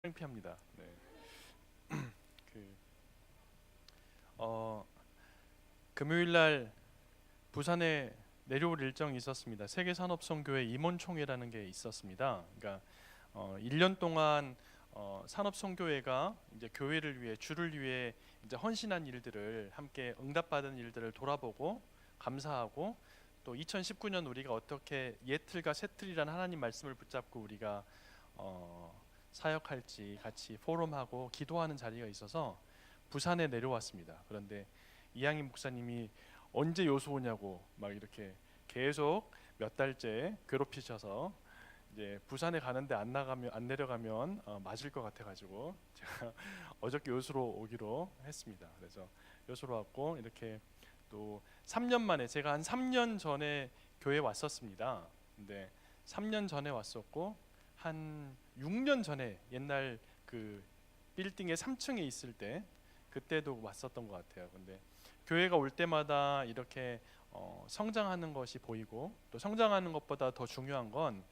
창피합니다. 네. 그, 어, 금요일 날 부산에 내려올 일정이 있었습니다. 세계산업선교회 임원총회라는 게 있었습니다. 그러니까 1년 동안 산업선교회가 이제 교회를 위해 주를 위해 이제 헌신한 일들을 함께 응답받은 일들을 돌아보고 감사하고 또 2019년 우리가 어떻게 옛틀과 새틀이라는 하나님 말씀을 붙잡고 우리가 어, 사역할지 같이 포럼하고 기도하는 자리가 있어서 부산에 내려왔습니다. 그런데 이양희 목사님이 언제 요소 오냐고 막 이렇게 계속 몇 달째 괴롭히셔서 이제 부산에 가는데 안 내려가면 맞을 것 같아가지고 제가 어저께 요소로 오기로 했습니다. 그래서 요소로 왔고 이렇게 또 3년 만에 제가 한 3년 전에 교회 왔었습니다. 근데 3년 전에 왔었고 한 6년 전에 옛날 그 빌딩의 3층에 있을 때 그때도 왔었던 것 같아요. 근데 교회가 올 때마다 이렇게 성장하는 것이 보이고 또 성장하는 것보다 더 중요한 건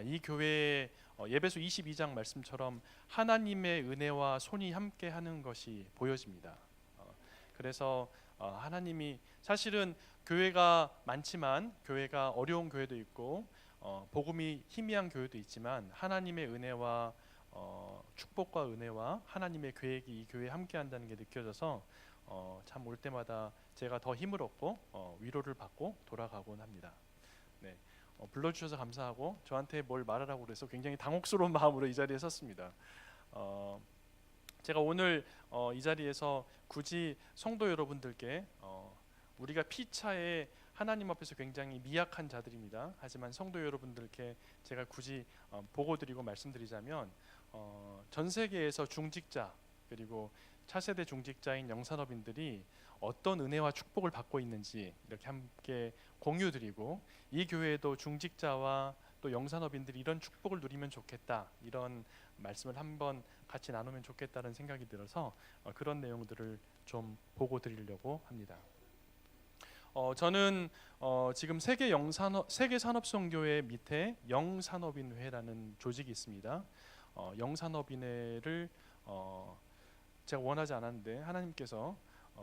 이 교회의 예배소 22장 말씀처럼 하나님의 은혜와 손이 함께하는 것이 보여집니다. 그래서 하나님이 사실은 교회가 많지만 교회가 어려운 교회도 있고 복음이 희미한 교회도 있지만 하나님의 은혜와 축복과 은혜와 하나님의 계획이 이 교회에 함께한다는 게 느껴져서 참 올 때마다 제가 더 힘을 얻고 위로를 받고 돌아가곤 합니다. 네, 불러주셔서 감사하고 저한테 뭘 말하라고 그래서 굉장히 당혹스러운 마음으로 이 자리에 섰습니다. 어, 제가 오늘 이 자리에서 굳이 성도 여러분들께 우리가 피차에 하나님 앞에서 굉장히 미약한 자들입니다. 하지만 성도 여러분들께 제가 굳이 보고드리고 말씀드리자면 전 세계에서 중직자 그리고 차세대 중직자인 영산업인들이 어떤 은혜와 축복을 받고 있는지 이렇게 함께 공유드리고 이 교회에도 중직자와 또 영산업인들이 이런 축복을 누리면 좋겠다 이런 말씀을 한번 같이 나누면 좋겠다는 생각이 들어서 그런 내용들을 좀 보고 드리려고 합니다. 저는 지금 세계산업선교회 밑에 영산업인회라는 조직이 있습니다. 영산업인회를 제가 원하지 않았는데 하나님께서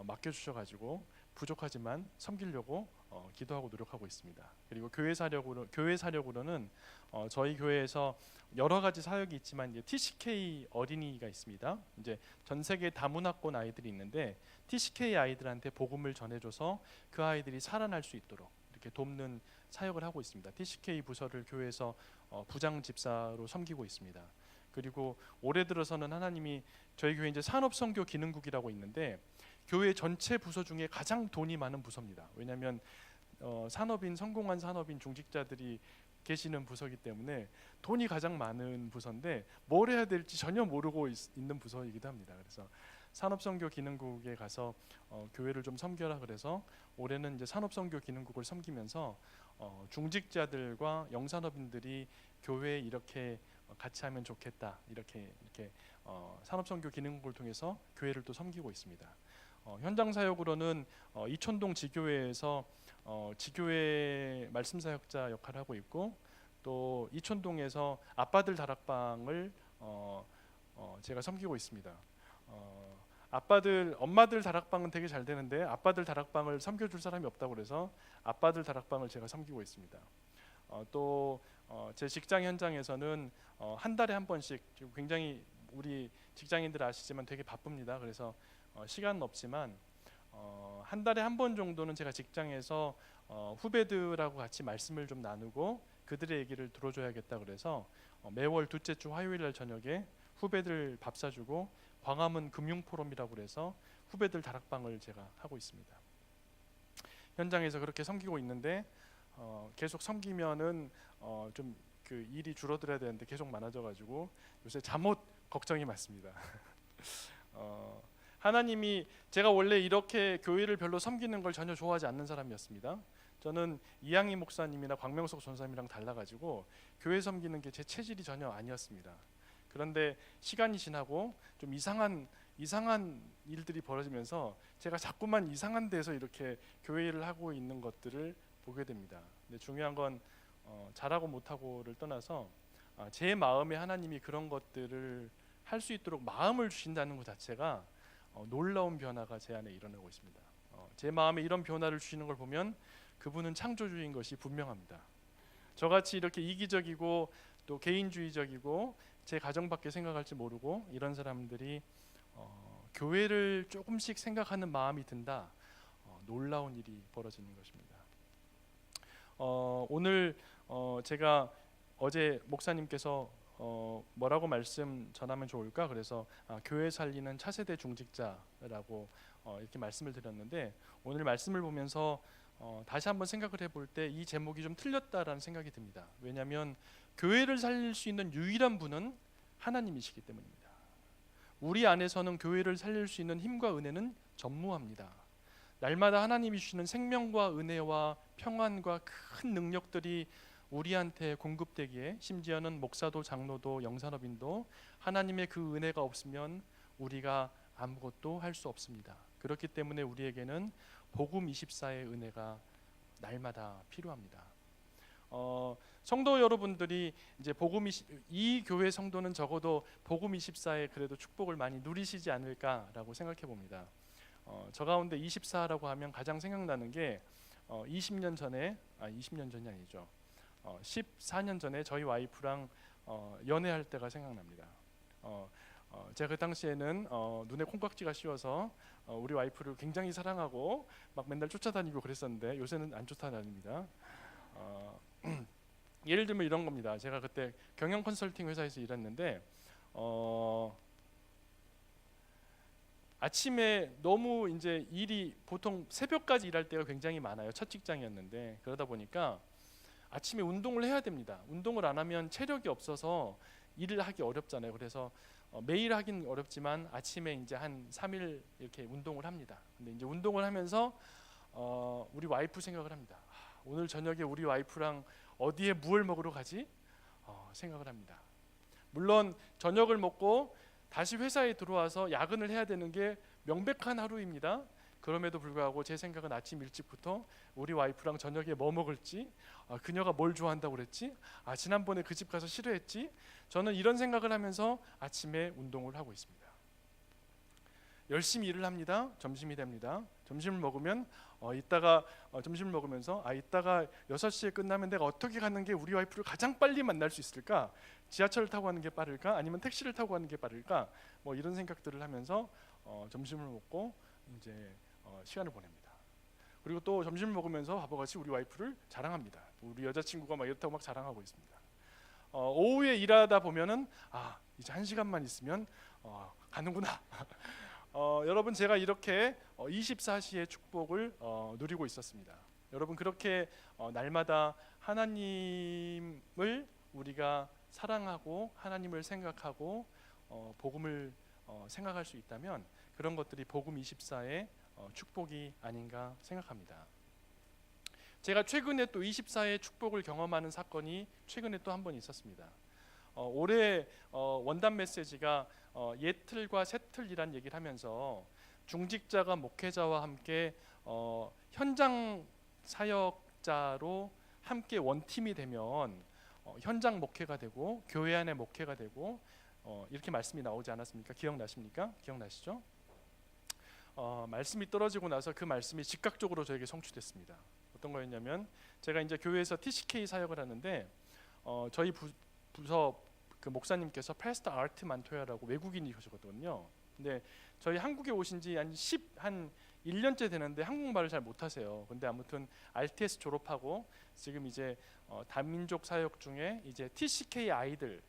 맡겨주셔가지고 부족하지만 섬기려고 기도하고 노력하고 있습니다. 그리고 교회 사력으로는 저희 교회에서 여러 가지 사역이 있지만 이제 TCK 어린이가 있습니다. 이제 전 세계 다문화권 아이들이 있는데 TCK 아이들한테 복음을 전해줘서 그 아이들이 살아날 수 있도록 이렇게 돕는 사역을 하고 있습니다. TCK 부서를 교회에서 부장 집사로 섬기고 있습니다. 그리고 올해 들어서는 하나님이 저희 교회 이제 산업선교 기능국이라고 있는데 교회 전체 부서 중에 가장 돈이 많은 부서입니다. 왜냐하면 산업인 성공한 산업인 중직자들이 계시는 부서이기 때문에 돈이 가장 많은 부서인데 뭘 해야 될지 전혀 모르고 있는 부서이기도 합니다. 그래서 산업선교 기능국에 가서 교회를 좀 섬겨라 그래서 올해는 이제 산업선교 기능국을 섬기면서 중직자들과 영산업인들이 교회에 이렇게 같이 하면 좋겠다 이렇게 산업선교 기능국을 통해서 교회를 또 섬기고 있습니다. 현장 사역으로는 이촌동 지교회에서 지교회 말씀 사역자 역할을 하고 있고 또 이촌동에서 아빠들 다락방을 제가 섬기고 있습니다. 엄마들 다락방은 되게 잘 되는데 아빠들 다락방을 섬겨줄 사람이 없다고 그래서 아빠들 다락방을 제가 섬기고 있습니다. 또 제 직장 현장에서는 한 달에 한 번씩 굉장히 우리 직장인들 아시지만 되게 바쁩니다. 그래서 시간은 없지만 한 달에 한 번 정도는 제가 직장에서 후배들하고 같이 말씀을 좀 나누고 그들의 얘기를 들어줘야겠다 그래서 매월 둘째 주 화요일 날 저녁에 후배들 밥 사주고 광화문 금융포럼이라고 그래서 후배들 다락방을 제가 하고 있습니다. 현장에서 그렇게 섬기고 있는데 계속 섬기면은 좀 그 일이 줄어들어야 되는데 계속 많아져가지고 요새 잠옷 걱정이 많습니다. 하나님이 제가 원래 이렇게 교회를 별로 섬기는 걸 전혀 좋아하지 않는 사람이었습니다. 저는 이양희 목사님이나 광명석 전사님이랑 달라가지고 교회 섬기는 게 제 체질이 전혀 아니었습니다. 그런데 시간이 지나고 좀 이상한 일들이 벌어지면서 제가 자꾸만 이상한 데서 이렇게 교회 일을 하고 있는 것들을 보게 됩니다. 근데 중요한 건 잘하고 못하고를 떠나서 제 마음에 하나님이 그런 것들을 할 수 있도록 마음을 주신다는 것 자체가 놀라운 변화가 제 안에 일어나고 있습니다. 제 마음에 이런 변화를 주시는 걸 보면 그분은 창조주인 것이 분명합니다. 저같이 이렇게 이기적이고 또 개인주의적이고 제 가정밖에 생각할지 모르고 이런 사람들이 교회를 조금씩 생각하는 마음이 든다. 놀라운 일이 벌어지는 것입니다. 오늘 제가 어제 목사님께서 뭐라고 말씀 전하면 좋을까? 그래서 교회 살리는 차세대 중직자라고 이렇게 말씀을 드렸는데, 오늘 말씀을 보면서 다시 한번 생각을 해볼 때 이 제목이 좀 틀렸다라는 생각이 듭니다. 왜냐하면 교회를 살릴 수 있는 유일한 분은 하나님이시기 때문입니다. 우리 안에서는 교회를 살릴 수 있는 힘과 은혜는 전무합니다. 날마다 하나님이 주시는 생명과 은혜와 평안과 큰 능력들이 우리한테 공급되기에, 심지어는 목사도 장로도 영산업인도 하나님의 그 은혜가 없으면 우리가 아무것도 할 수 없습니다. 그렇기 때문에 우리에게는 복음 24의 은혜가 날마다 필요합니다. 성도 여러분들이 이제 이 교회 성도는 적어도 복음 24의 그래도 축복을 많이 누리시지 않을까라고 생각해 봅니다. 저 가운데 24라고 하면 가장 생각나는 게 20년 전에 20년 전이 아니죠. 14년 전에 저희 와이프랑 연애할 때가 생각납니다. 제가 그 당시에는 눈에 콩깍지가 씌워서 우리 와이프를 굉장히 사랑하고 막 맨날 쫓아다니고 그랬었는데 요새는 안 쫓아다닙니다. 예를 들면 이런 겁니다. 제가 그때 경영 컨설팅 회사에서 일했는데 아침에 너무 이제 일이 보통 새벽까지 일할 때가 굉장히 많아요. 첫 직장이었는데 그러다 보니까 아침에 운동을 해야 됩니다. 운동을 안 하면 체력이 없어서 일을 하기 어렵잖아요. 그래서 매일 하긴 어렵지만 아침에 이제 한 3일 이렇게 운동을 합니다. 근데 이제 운동을 하면서 우리 와이프 생각을 합니다. 오늘 저녁에 우리 와이프랑 어디에 무얼 먹으러 가지? 생각을 합니다. 물론 저녁을 먹고 다시 회사에 들어와서 야근을 해야 되는 게 명백한 하루입니다. 그럼에도 불구하고 제 생각은 아침 일찍부터 우리 와이프랑 저녁에 뭐 먹을지, 그녀가 뭘 좋아한다고 그랬지, 지난번에 그 집 가서 싫어했지, 저는 이런 생각을 하면서 아침에 운동을 하고 있습니다. 열심히 일을 합니다. 점심이 됩니다. 점심을 먹으면 이따가 점심을 먹으면서 이따가 6시에 끝나면 내가 어떻게 가는 게 우리 와이프를 가장 빨리 만날 수 있을까? 지하철을 타고 가는 게 빠를까? 아니면 택시를 타고 가는 게 빠를까? 뭐 이런 생각들을 하면서 점심을 먹고 이제 시간을 보냅니다. 그리고 또 점심을 먹으면서 바보같이 우리 와이프를 자랑합니다. 우리 여자친구가 막 이렇다고 막 자랑하고 있습니다. 오후에 일하다 보면은 이제 1시간만 있으면 가는구나. 여러분, 제가 이렇게 24시의 축복을 누리고 있었습니다. 여러분, 그렇게 날마다 하나님을 우리가 사랑하고 하나님을 생각하고 복음을 생각할 수 있다면 그런 것들이 복음 24의 축복이 아닌가 생각합니다. 제가 최근에 또 24의 축복을 경험하는 사건이 최근에 또 한 번 있었습니다. 올해 원단 메시지가 옛틀과 새틀이란 얘기를 하면서 중직자가 목회자와 함께 현장 사역자로 함께 원팀이 되면 현장 목회가 되고 교회 안에 목회가 되고 이렇게 말씀이 나오지 않았습니까? 기억나십니까? 기억나시죠? 말씀이 떨어지고 나서 그 말씀이 즉각적으로 저에게 성취됐습니다. 어떤 거였냐면, 제가 이제 교회에서 TCK 사역을 하는데 저희 부서 그 목사님께서 패스터 아르트 만토야라고 외국인이셨거든요. 근데 저희 한국에 오신 지 한 1년째 되는데 한국말을 잘 못하세요. 근데 아무튼 RTS 졸업하고 지금 이제 다민족 사역 중에 이제 TCK 아이들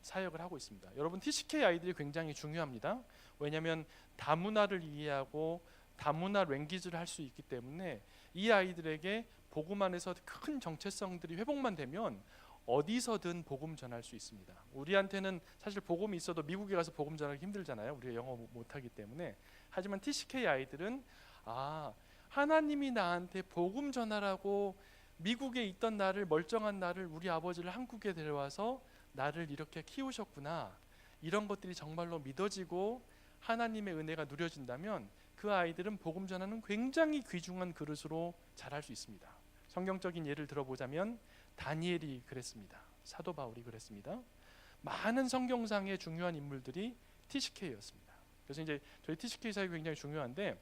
사역을 하고 있습니다. 여러분, TCK 아이들이 굉장히 중요합니다. 왜냐하면 다문화를 이해하고 다문화 랭귀지를 할 수 있기 때문에 이 아이들에게 복음 안에서 큰 정체성들이 회복만 되면 어디서든 복음 전할 수 있습니다. 우리한테는 사실 복음이 있어도 미국에 가서 복음 전하기 힘들잖아요. 우리가 영어 못하기 때문에. 하지만 TCK 아이들은 하나님이 나한테 복음 전하라고 미국에 있던 나를, 멀쩡한 나를, 우리 아버지를 한국에 데려와서 나를 이렇게 키우셨구나, 이런 것들이 정말로 믿어지고 하나님의 은혜가 누려진다면 그 아이들은 복음 전하는 굉장히 귀중한 그릇으로 자랄 수 있습니다. 성경적인 예를 들어보자면 다니엘이 그랬습니다. 사도 바울이 그랬습니다. 많은 성경상의 중요한 인물들이 TCK였습니다. 그래서 이제 저희 TCK 사역이 굉장히 중요한데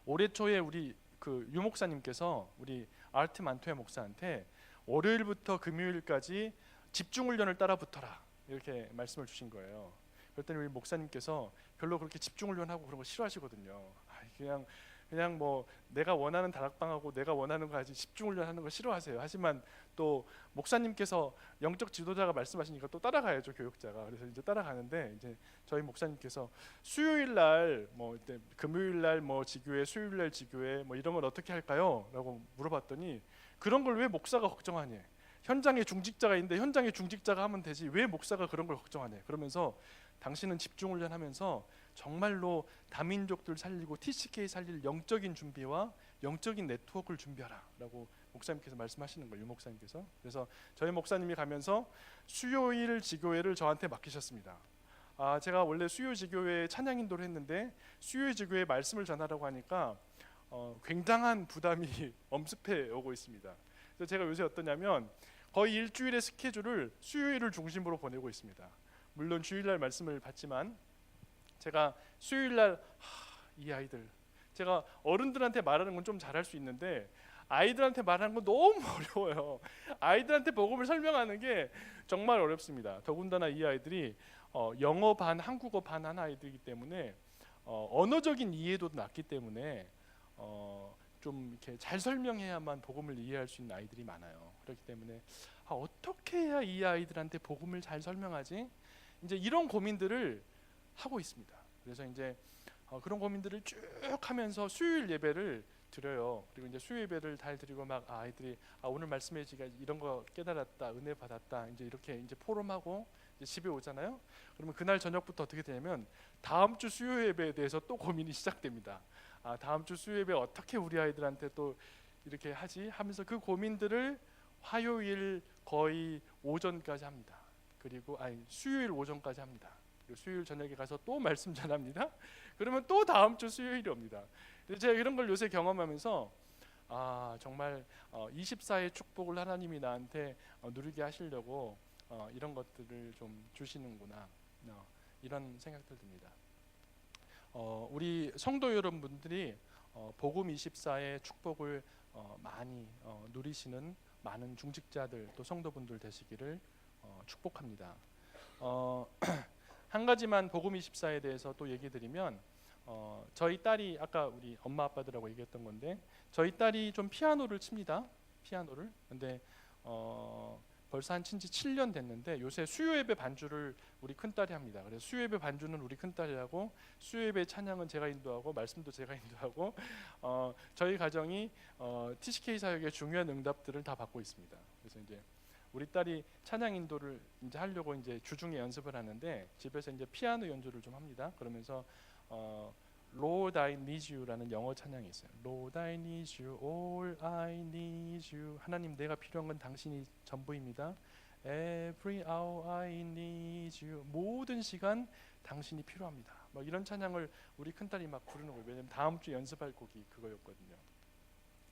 올해 초에 우리 그 유 목사님께서 우리 아르트 만토야 목사한테 월요일부터 금요일까지 집중 훈련을 따라 붙어라 이렇게 말씀을 주신 거예요. 그랬더니 우리 목사님께서 별로 그렇게 집중 훈련하고 그런 거 싫어하시거든요. 그냥 뭐 내가 원하는 다락방하고 내가 원하는 거 하지 집중 훈련하는 거 싫어하세요. 하지만 또 목사님께서 영적 지도자가 말씀하시니까 또 따라가야죠, 교육자가. 그래서 이제 따라가는데 이제 저희 목사님께서 수요일 날 뭐 금요일 날 뭐 지교회, 수요일 날 지교회 뭐 이런 걸 어떻게 할까요? 라고 물어봤더니 그런 걸 왜 목사가 걱정하니? 현장에 중직자가 있는데 현장에 중직자가 하면 되지 왜 목사가 그런 걸 걱정하냐? 그러면서 당신은 집중 훈련하면서 정말로 다민족들 살리고 TCK 살릴 영적인 준비와 영적인 네트워크를 준비하라라고 목사님께서 말씀하시는 거예요. 유 목사님께서. 그래서 저희 목사님이 가면서 수요일 지교회를 저한테 맡기셨습니다. 제가 원래 수요 지교회 찬양 인도를 했는데 수요 지교회 말씀을 전하라고 하니까 굉장한 부담이 엄습해 오고 있습니다. 그래서 제가 요새 어떠냐면 거의 일주일의 스케줄을 수요일을 중심으로 보내고 있습니다. 물론 주일날 말씀을 받지만 제가 수요일날 이 아이들 제가 어른들한테 말하는 건 좀 잘할 수 있는데 아이들한테 말하는 건 너무 어려워요. 아이들한테 복음을 설명하는 게 정말 어렵습니다. 더군다나 이 아이들이 영어 반 한국어 반 한 아이들이기 때문에 언어적인 이해도도 낮기 때문에 좀 이렇게 잘 설명해야만 복음을 이해할 수 있는 아이들이 많아요. 그렇기 때문에 어떻게 해야 이 아이들한테 복음을 잘 설명하지? 이제 이런 고민들을 하고 있습니다. 그래서 이제 그런 고민들을 쭉 하면서 수요일 예배를 드려요. 그리고 이제 수요 예배를 잘 드리고 막 아이들이 오늘 말씀에 지가 이런 거 깨달았다, 은혜 받았다, 이제 이렇게 이제 포럼하고 이제 집에 오잖아요. 그러면 그날 저녁부터 어떻게 되냐면 다음 주 수요 예배에 대해서 또 고민이 시작됩니다. 다음 주 수요 예배 어떻게 우리 아이들한테 또 이렇게 하지 하면서 그 고민들을 화요일 거의 오전까지 합니다. 그리고 수요일 오전까지 합니다. 그리고 수요일 저녁에 가서 또 말씀 전합니다. 그러면 또 다음 주 수요일이 옵니다. 제가 이런 걸 요새 경험하면서 정말 24의 축복을 하나님이 나한테 누리게 하시려고 이런 것들을 좀 주시는구나 이런 생각들 듭니다. 우리 성도 여러분들이 복음 24의 축복을 많이 누리시는 많은 중직자들 또 성도분들 되시기를 축복합니다. 한 가지만 복음 24에 대해서 또 얘기 드리면 저희 딸이 아까 우리 엄마 아빠들하고 얘기했던 건데 저희 딸이 좀 피아노를 칩니다. 피아노를. 근데 벌써 한 친지 7년 됐는데 요새 수요예배 반주를 우리 큰딸이 합니다. 그래서 수요예배 반주는 우리 큰딸이 하고 수요예배 찬양은 제가 인도하고 말씀도 제가 인도하고 저희 가정이 TCK 사역의 중요한 응답들을 다 받고 있습니다. 그래서 이제 우리 딸이 찬양 인도를 이제 하려고 이제 주중에 연습을 하는데 집에서 이제 피아노 연주를 좀 합니다. 그러면서 Lord I need you라는 영어 찬양이 있어요. Lord I need you, all I need you. 하나님 내가 필요한 건 당신이 전부입니다. Every hour I need you. 모든 시간 당신이 필요합니다. 막 이런 찬양을 우리 큰딸이 막 부르는 거예요. 왜냐면 다음 주 연습할 곡이 그거였거든요.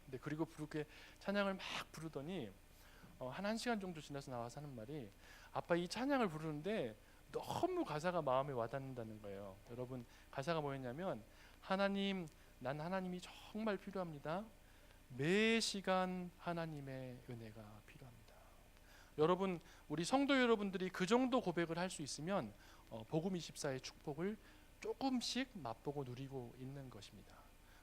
근데 그리고 그렇게 찬양을 막 부르더니 한 1시간 정도 지나서 나와서 하는 말이 아빠 이 찬양을 부르는데 너무 가사가 마음에 와닿는다는 거예요. 여러분 가사가 뭐였냐면 하나님 난 하나님이 정말 필요합니다. 매 시간 하나님의 은혜가 필요합니다. 여러분 우리 성도 여러분들이 그 정도 고백을 할 수 있으면 복음 24의 축복을 조금씩 맛보고 누리고 있는 것입니다.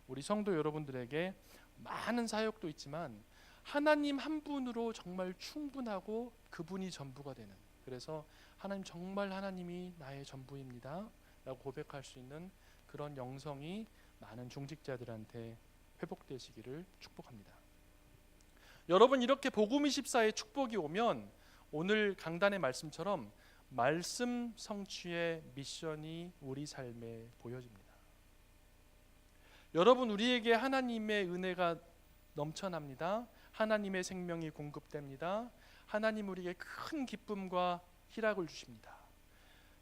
우리 성도 여러분들에게 많은 사역도 있지만 하나님 한 분으로 정말 충분하고 그분이 전부가 되는, 그래서 하나님 정말 하나님이 나의 전부입니다 라고 고백할 수 있는 그런 영성이 많은 중직자들한테 회복되시기를 축복합니다. 여러분 이렇게 복음 24의 축복이 오면 오늘 강단의 말씀처럼 말씀 성취의 미션이 우리 삶에 보여집니다. 여러분 우리에게 하나님의 은혜가 넘쳐납니다. 하나님의 생명이 공급됩니다. 하나님 우리에게 큰 기쁨과 희락을 주십니다.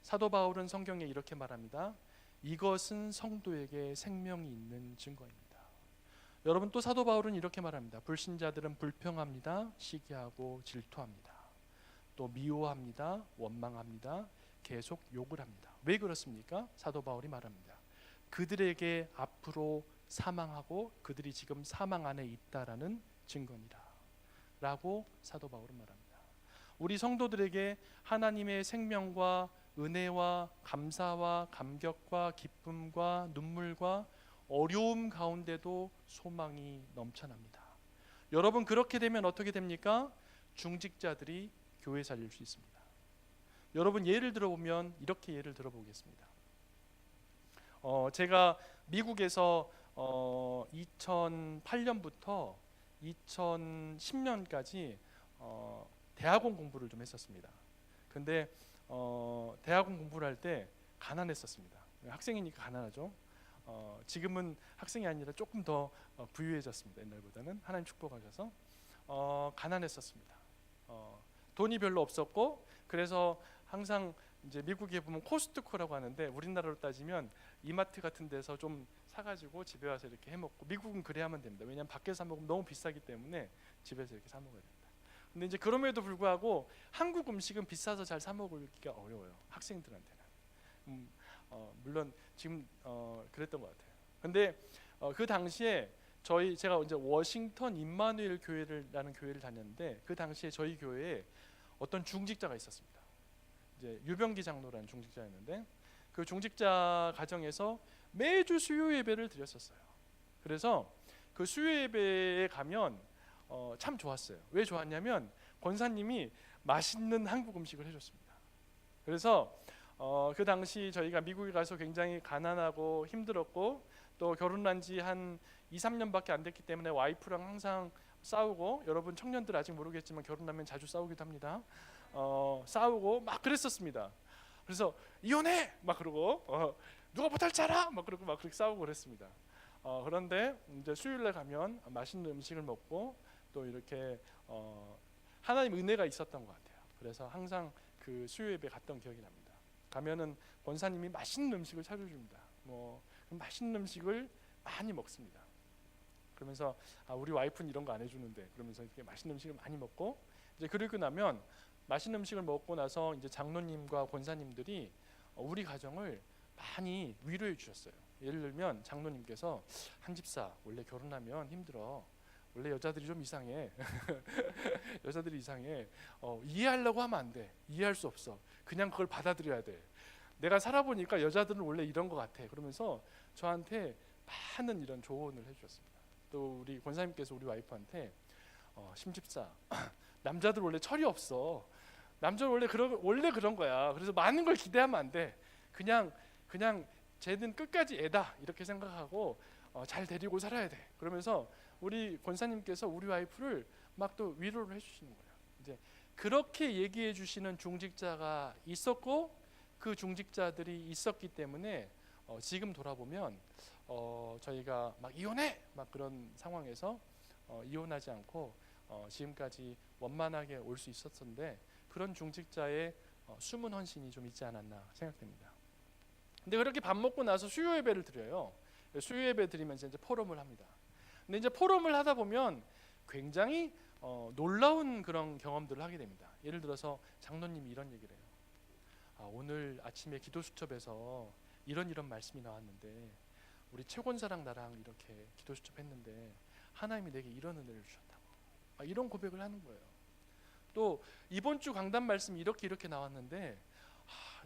사도 바울은 성경에 이렇게 말합니다. 이것은 성도에게 생명이 있는 증거입니다. 여러분 또 사도 바울은 이렇게 말합니다. 불신자들은 불평합니다. 시기하고 질투합니다. 또 미워합니다. 원망합니다. 계속 욕을 합니다. 왜 그렇습니까? 사도 바울이 말합니다. 그들에게 앞으로 사망하고 그들이 지금 사망 안에 있다라는 증거니라 라고 사도 바울은 말합니다. 우리 성도들에게 하나님의 생명과 은혜와 감사와 감격과 기쁨과 눈물과 어려움 가운데도 소망이 넘쳐납니다. 여러분, 그렇게 되면 어떻게 됩니까? 중직자들이 교회 살릴 수 있습니다. 여러분, 예를 들어보면 이렇게 예를 들어보겠습니다. 제가 미국에서 2008년부터 2010년까지 대학원 공부를 좀 했었습니다. 근데 대학원 공부를 할 때 가난했었습니다. 학생이니까 가난하죠. 지금은 학생이 아니라 조금 더 부유해졌습니다. 옛날보다는 하나님 축복하셔서 가난했었습니다. 돈이 별로 없었고, 그래서 항상 이제 미국에 보면 코스트코라고 하는데 우리나라로 따지면 이마트 같은 데서 좀 사가지고 집에 와서 이렇게 해먹고, 미국은 그래야 하면 됩니다. 왜냐하면 밖에서 사 먹으면 너무 비싸기 때문에 집에서 이렇게 사 먹어야 됩니다. 근데 이제 그럼에도 불구하고 한국 음식은 비싸서 잘 사 먹기가 어려워요, 학생들한테는. 물론 지금 그랬던 것 같아요. 근데 그 당시에 제가 이제 워싱턴 임마누엘 교회라는 교회를 다녔는데, 그 당시에 저희 교회에 어떤 중직자가 있었습니다. 이제 유병기 장로라는 중직자였는데, 그 중직자 가정에서 매주 수요 예배를 드렸었어요. 그래서 그 수요 예배에 가면 참 좋았어요. 왜 좋았냐면 권사님이 맛있는 한국 음식을 해줬습니다. 그래서 그 당시 저희가 미국에 가서 굉장히 가난하고 힘들었고, 또 결혼한 지 한 2, 3년밖에 안 됐기 때문에 와이프랑 항상 싸우고, 여러분 청년들 아직 모르겠지만 결혼하면 자주 싸우기도 합니다. 싸우고 막 그랬었습니다. 그래서 이혼해! 막 그러고 누가 보탈 자라! 막 그러고 막 그렇게 싸우고 그랬습니다. 그런데 이제 수요일날 가면 맛있는 음식을 먹고 또 이렇게 하나님 은혜가 있었던 것 같아요. 그래서 항상 그 수요 예배 갔던 기억이 납니다. 가면은 권사님이 맛있는 음식을 차려줍니다. 맛있는 음식을 많이 먹습니다. 그러면서 우리 와이프는 이런 거 안 해주는데, 그러면서 이렇게 맛있는 음식을 많이 먹고, 이제 그러고 나면 맛있는 음식을 먹고 나서 이제 장로님과 권사님들이 우리 가정을 많이 위로해 주셨어요. 예를 들면 장로님께서, 한 집사 원래 결혼하면 힘들어. 원래 여자들이 좀 이상해. 여자들이 이상해. 이해하려고 하면 안 돼. 이해할 수 없어. 그냥 그걸 받아들여야 돼. 내가 살아보니까 여자들은 원래 이런 것 같아. 그러면서 저한테 많은 이런 조언을 해주셨습니다. 또 우리 권사님께서 우리 와이프한테 심집사, 남자들 원래 철이 없어. 남자는 원래 그런 거야. 그래서 많은 걸 기대하면 안 돼. 그냥 쟤는 끝까지 애다 이렇게 생각하고 잘 데리고 살아야 돼. 그러면서 우리 권사님께서 우리 와이프를 막 또 위로를 해주시는 거예요. 이제 그렇게 얘기해 주시는 중직자가 있었고, 그 중직자들이 있었기 때문에 지금 돌아보면 저희가 막 이혼해! 막 그런 상황에서 이혼하지 않고 지금까지 원만하게 올 수 있었는데, 그런 중직자의 숨은 헌신이 좀 있지 않았나 생각됩니다. 근데 그렇게 밥 먹고 나서 수요 예배를 드려요. 수요 예배 드리면서 이제 포럼을 합니다. 근데 이제 포럼을 하다 보면 굉장히 놀라운 그런 경험들을 하게 됩니다. 예를 들어서 장로님이 이런 얘기를 해요. 오늘 아침에 기도 수첩에서 이런 말씀이 나왔는데, 우리 최권사랑 나랑 이렇게 기도 수첩했는데 하나님이 내게 이런 은혜를 주셨다고, 이런 고백을 하는 거예요. 또 이번 주 강단 말씀이 이렇게 나왔는데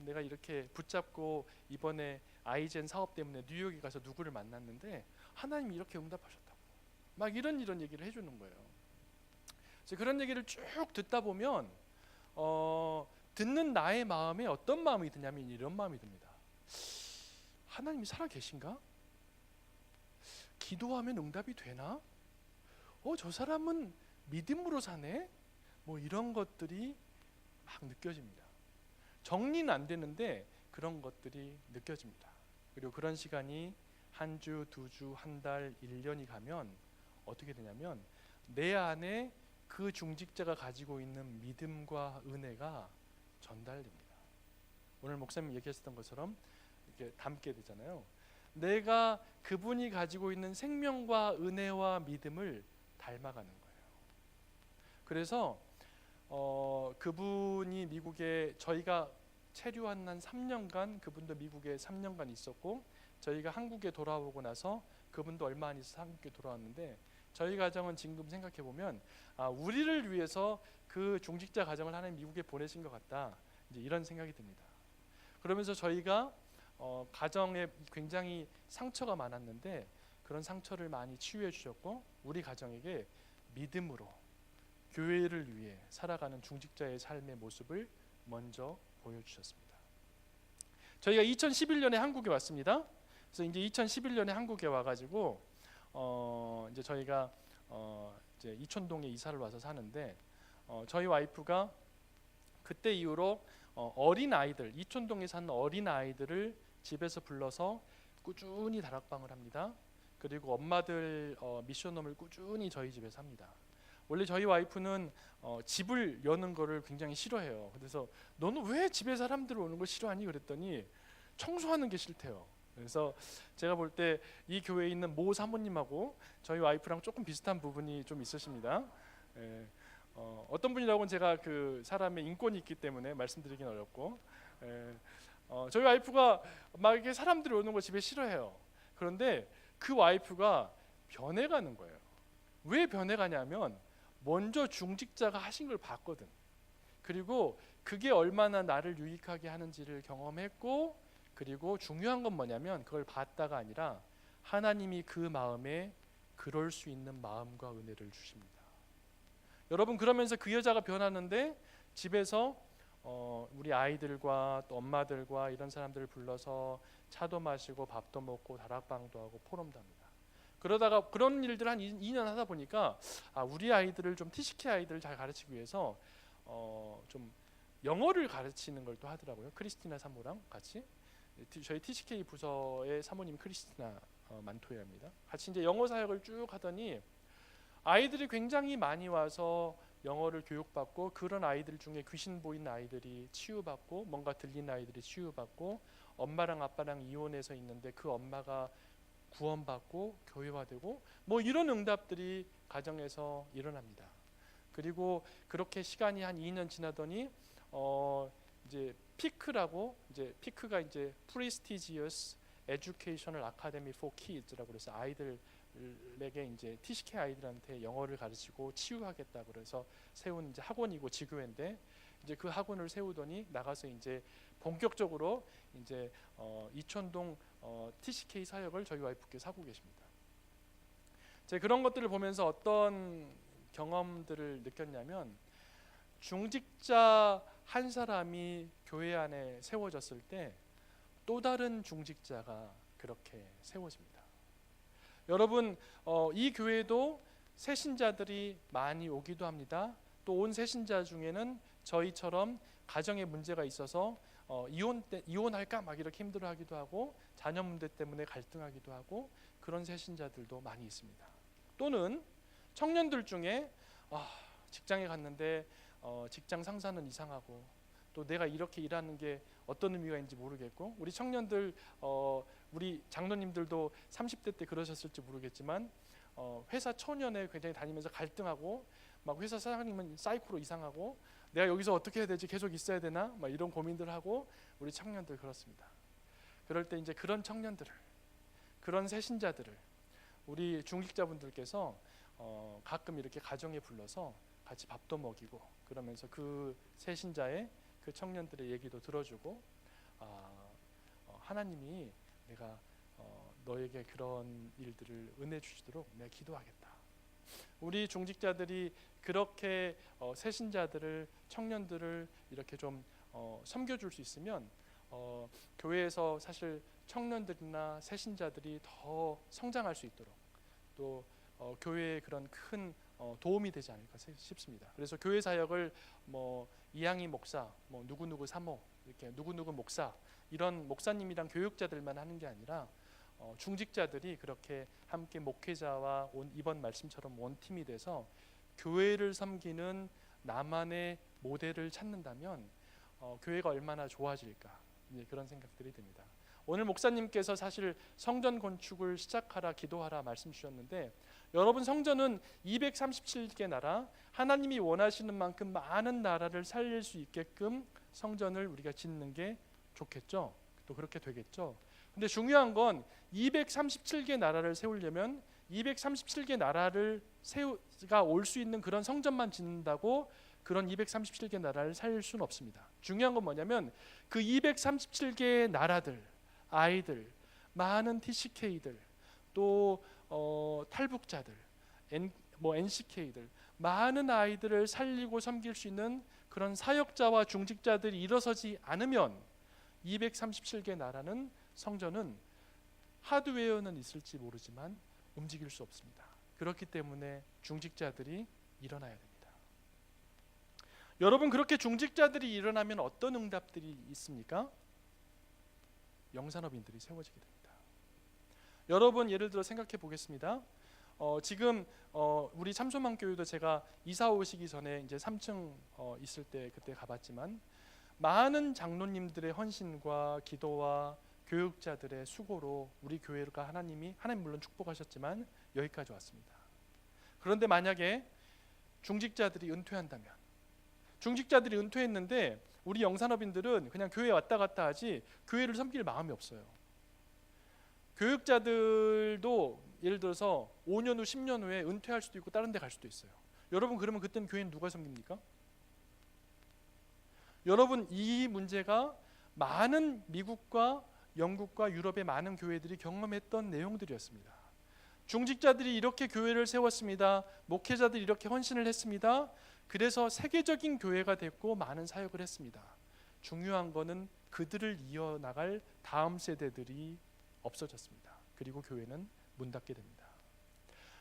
내가 이렇게 붙잡고 이번에 아이젠 사업 때문에 뉴욕에 가서 누구를 만났는데 하나님이 이렇게 응답하셨다고, 막 이런 얘기를 해주는 거예요. 그래서 그런 얘기를 쭉 듣다 보면 듣는 나의 마음에 어떤 마음이 드냐면 이런 마음이 듭니다. 하나님이 살아 계신가? 기도하면 응답이 되나? 저 사람은 믿음으로 사네? 뭐 이런 것들이 막 느껴집니다. 정리는 안 되는데 그런 것들이 느껴집니다. 그리고 그런 시간이 한 주, 두 주, 한 달, 1년이 가면 어떻게 되냐면 내 안에 그 중직자가 가지고 있는 믿음과 은혜가 전달됩니다. 오늘 목사님 얘기하셨던 것처럼 이렇게 담게 되잖아요. 내가 그분이 가지고 있는 생명과 은혜와 믿음을 닮아가는 거예요. 그래서 그분이 미국에 저희가 체류한 한 3년간 그분도 미국에 3년간 있었고 저희가 한국에 돌아오고 나서 그분도 얼마 안 있어서 한국에 돌아왔는데 저희 가정은 지금 생각해 보면 우리를 위해서 그 중직자 가정을 하나님 미국에 보내신 것 같다. 이제 이런 생각이 듭니다. 그러면서 저희가 가정에 굉장히 상처가 많았는데 그런 상처를 많이 치유해 주셨고 우리 가정에게 믿음으로 교회를 위해 살아가는 중직자의 삶의 모습을 먼저 보여주셨습니다. 저희가 2011년에 한국에 왔습니다. 그래서 이제 2011년에 한국에 와가지고 이제 저희가 이제 이촌동에 이사를 와서 사는데 저희 와이프가 그때 이후로 어린 아이들 이촌동에 사는 어린 아이들을 집에서 불러서 꾸준히 다락방을 합니다. 그리고 엄마들 미션홈을 꾸준히 저희 집에서 합니다. 원래 저희 와이프는 집을 여는 거를 굉장히 싫어해요. 그래서 너는 왜 집에 사람들 오는 걸 싫어하니? 그랬더니 청소하는 게 싫대요. 그래서 제가 볼 때 이 교회에 있는 모 사모님하고 저희 와이프랑 조금 비슷한 부분이 좀 있으십니다. 어떤 분이라고는 제가 그 사람의 인권이 있기 때문에 말씀드리긴 어렵고 저희 와이프가 막 이렇게 사람들이 오는 거 집에 싫어해요. 그런데 그 와이프가 변해가는 거예요. 왜 변해가냐면 먼저 중직자가 하신 걸 봤거든. 그리고 그게 얼마나 나를 유익하게 하는지를 경험했고 그리고 중요한 건 뭐냐면 그걸 봤다가 아니라 하나님이 그 마음에 그럴 수 있는 마음과 은혜를 주십니다. 여러분 그러면서 그 여자가 변하는데 집에서 우리 아이들과 또 엄마들과 이런 사람들을 불러서 차도 마시고 밥도 먹고 다락방도 하고 포럼도 합니다. 그러다가 그런 일들 한 2년 하다 보니까 우리 아이들을 좀 TCK 아이들을 잘 가르치기 위해서 좀 영어를 가르치는 걸 또 하더라고요. 크리스티나 사모랑 같이 저희 TCK 부서의 사모님 크리스티나 만토야입니다. 같이 이제 영어 사역을 쭉 하더니 아이들이 굉장히 많이 와서 영어를 교육받고 그런 아이들 중에 귀신 보이는 아이들이 치유받고 뭔가 들리는 아이들이 치유받고 엄마랑 아빠랑 이혼해서 있는데 그 엄마가 구원받고 교회화되고 뭐 이런 응답들이 가정에서 일어납니다. 그리고 그렇게 시간이 한 2년 지나더니 이제 피크라고 이제 피크가 이제 Prestigious Educational Academy for Kids라고 그래서 아이들에게 이제 TCK 아이들한테 영어를 가르치고 치유하겠다 그래서 세운 이제 학원이고 지교회인데 이제 그 학원을 세우더니 나가서 이제 본격적으로 이제 이촌동 TCK 사역을 저희 와이프께서 하고 계십니다. 제가 그런 것들을 보면서 어떤 경험들을 느꼈냐면 중직자 한 사람이 교회 안에 세워졌을 때 또 다른 중직자가 그렇게 세워집니다. 여러분 이 교회도 새신자들이 많이 오기도 합니다. 또 온 새신자 중에는 저희처럼 가정에 문제가 있어서 이혼할까 막 이렇게 힘들어하기도 하고 자녀 문제 때문에 갈등하기도 하고 그런 새신자들도 많이 있습니다. 또는 청년들 중에 직장에 갔는데 직장 상사는 이상하고 또 내가 이렇게 일하는 게 어떤 의미가 있는지 모르겠고 우리 청년들 우리 장로님들도 30대 때 그러셨을지 모르겠지만 회사 초년에 굉장히 다니면서 갈등하고 막 회사 사장님은 사이코로 이상하고 내가 여기서 어떻게 해야 되지 계속 있어야 되나 막 이런 고민들 하고 우리 청년들 그렇습니다. 그럴 때 이제 그런 청년들을 그런 새신자들을 우리 중직자분들께서 가끔 이렇게 가정에 불러서 같이 밥도 먹이고 그러면서 그 새신자의 그 청년들의 얘기도 들어주고 하나님이 내가 너에게 그런 일들을 은혜 주시도록 내가 기도하겠다. 우리 중직자들이 그렇게 새신자들을 청년들을 이렇게 좀 섬겨줄 수 있으면 교회에서 사실 청년들이나 새신자들이 더 성장할 수 있도록 또 교회에 그런 큰 도움이 되지 않을까 싶습니다. 그래서 교회 사역을 뭐 이양희 목사, 뭐 누구누구 사모 이렇게 누구누구 목사 이런 목사님이랑 교육자들만 하는 게 아니라 중직자들이 그렇게 함께 목회자와 이번 말씀처럼 원팀이 돼서 교회를 섬기는 나만의 모델을 찾는다면 교회가 얼마나 좋아질까 그런 생각들이 듭니다. 오늘 목사님께서 사실 성전 건축을 시작하라 기도하라 말씀 주셨는데 여러분 성전은 237개 나라 하나님이 원하시는 만큼 많은 나라를 살릴 수 있게끔 성전을 우리가 짓는 게 좋겠죠. 또 그렇게 되겠죠. 근데 중요한 건 237개 나라를 세우려면 237개 나라를 가 올 수 있는 그런 성전만 짓는다고 그런 237개 나라를 살릴 수는 없습니다. 중요한 건 뭐냐면 그 237개의 나라들, 아이들, 많은 TCK들, 또 탈북자들, NCK들, 많은 아이들을 살리고 섬길 수 있는 그런 사역자와 중직자들이 일어서지 않으면 237개 나라는 성전은 하드웨어는 있을지 모르지만 움직일 수 없습니다. 그렇기 때문에 중직자들이 일어나야 됩니다. 여러분, 그렇게 중직자들이 일어나면 어떤 응답들이 있습니까? 영산업인들이 세워지게 됩니다. 여러분, 예를 들어 생각해 보겠습니다. 지금 우리 참소망교회도 제가 이사 오시기 전에 이제 3층 있을 때 그때 가봤지만 많은 장로님들의 헌신과 기도와 교육자들의 수고로 우리 교회가 하나님 물론 축복하셨지만 여기까지 왔습니다. 그런데 만약에 중직자들이 은퇴한다면, 중직자들이 은퇴했는데 우리 영산업인들은 그냥 교회에 왔다 갔다 하지 교회를 섬길 마음이 없어요. 교육자들도 예를 들어서 5년 후 10년 후에 은퇴할 수도 있고 다른 데 갈 수도 있어요. 여러분, 그러면 그때는 교회는 누가 섬깁니까? 여러분, 이 문제가 많은 미국과 영국과 유럽의 많은 교회들이 경험했던 내용들이었습니다. 중직자들이 이렇게 교회를 세웠습니다. 목회자들이 이렇게 헌신을 했습니다. 그래서 세계적인 교회가 됐고 많은 사역을 했습니다. 중요한 거는 그들을 이어나갈 다음 세대들이 없어졌습니다. 그리고 교회는 문 닫게 됩니다.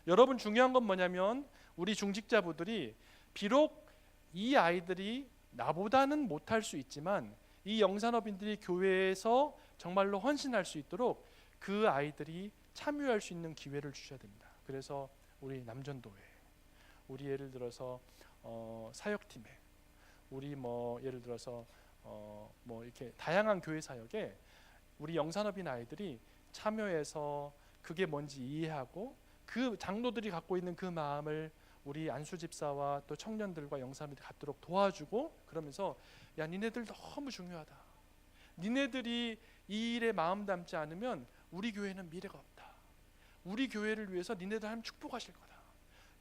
여러분, 중요한 건 뭐냐면 우리 중직자부들이 비록 이 아이들이 나보다는 못할 수 있지만 이 영산업인들이 교회에서 정말로 헌신할 수 있도록 그 아이들이 참여할 수 있는 기회를 주셔야 됩니다. 그래서 우리 남전도회, 우리 예를 들어서 사역팀에, 우리 예를 들어서 이렇게 다양한 교회 사역에 우리 영산업인 아이들이 참여해서 그게 뭔지 이해하고 그 장로들이 갖고 있는 그 마음을 우리 안수 집사와 또 청년들과 영산업인들이 갖도록 도와주고, 그러면서 야, 니네들 너무 중요하다. 니네들이 이 일에 마음 담지 않으면 우리 교회는 미래가 없다. 우리 교회를 위해서 니네들 하나님 축복하실 거다.